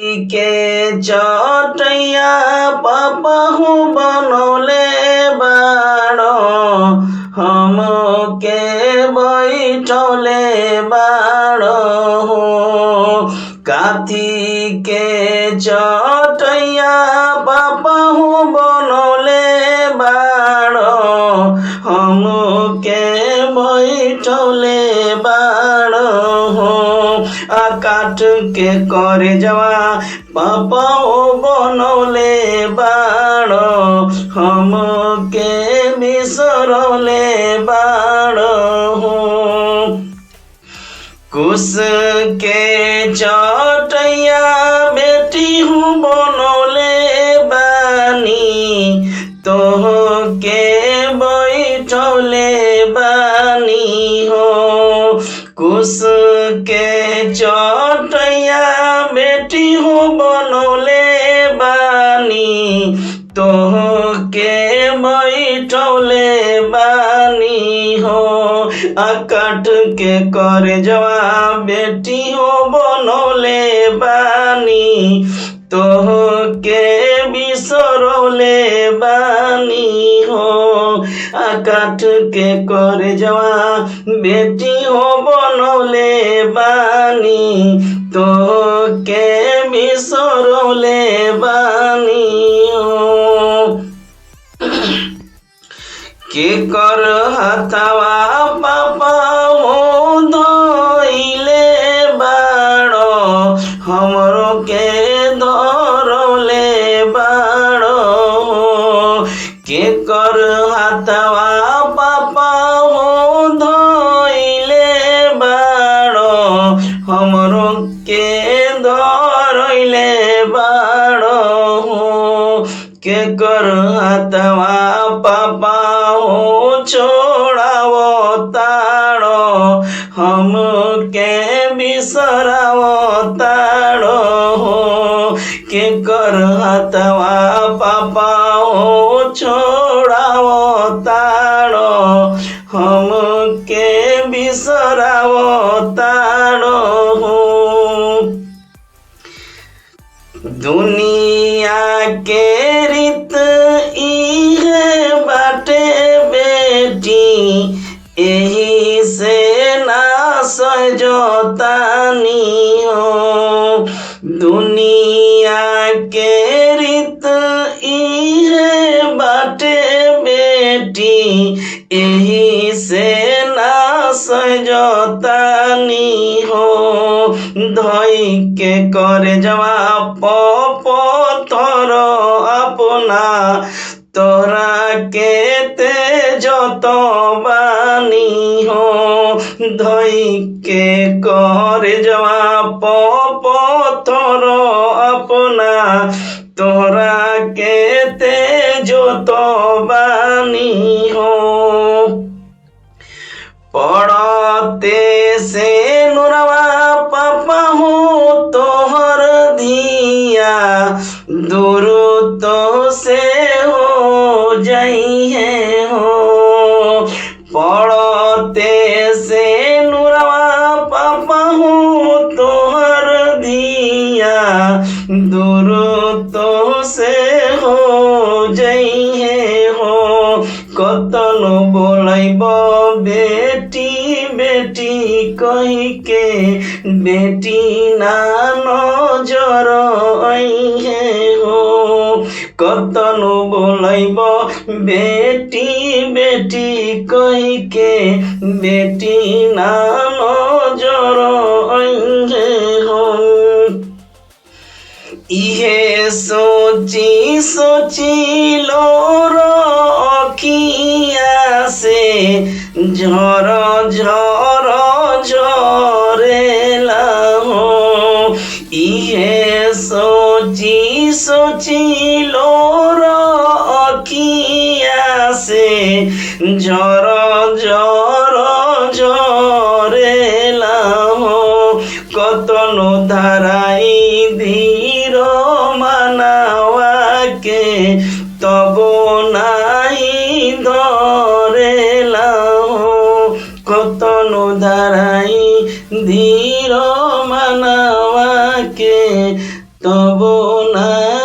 के चटैया पापहु बनले बाड़ो हमके बैठले बाड़ो काथी के चटैया पापहु बनले बाड़ो हमके बैठले बाड़ो काट के करे जवा पापाओ बनले बाड़ो हमके बिसरले बाड़ो कुश के चटैया बेटी हूँ बनले बानी तोह के बैठले बानी हो कुश के चटैया बेटी हूँ बनले बानी तोह के बैठले बानी हो काट के करे जवा बेटी हो बनले बानी तोह के बिसरले बानी हो काट के करे जवा बेटी हो बनले बानी तोह के बिसरले बानी हो के कर हथवा पापा हो धइले बाड़ो हमरो के धरले बाड़ो के कर हथवा पापा हो धइले बाड़ो हमरो के धरले बाड़ो के कर हथवा पापा हो छोड़ावो ताड़ो हमके बिसरावो ताड़ो के कर हथवा पापा हो छोड़ावो ताड़ो हमके बिसरावो ताड़ो दुनिया के रीत इहे बाटे बेटी एही से ना सजतानी हो दुनिया के रीत इहे बाटे बेटी एही से ना सजतानी हो धई के करे जवा पथर अपना तोरा के तेजत बानी हो धई के करे जवा पथर अपना तोरा के तेजत बानी हो पड़ते से नुरवा पापा हो तोहर धिया दूर तो से हो जाई है हो पड़ते से नुरवा पापा हो तोहर धिया दूर तो से हो जाई है हो कतनो बोलैब बेटी बेटी कही के बेटी ना नजर आइहे हो कतनो बोलैब बेटी बेटी कही के बेटी ना नजर आइहे हो इहे सोची सोची लोर अखिया से झर झर झरेला हो इहे सोची सोची लोर अखिया से झर झर झरेला हो कतनो धाराई धीर मानवा के तबो नाही धरेला हो कतनो धाराई धीर मानवा के তবু না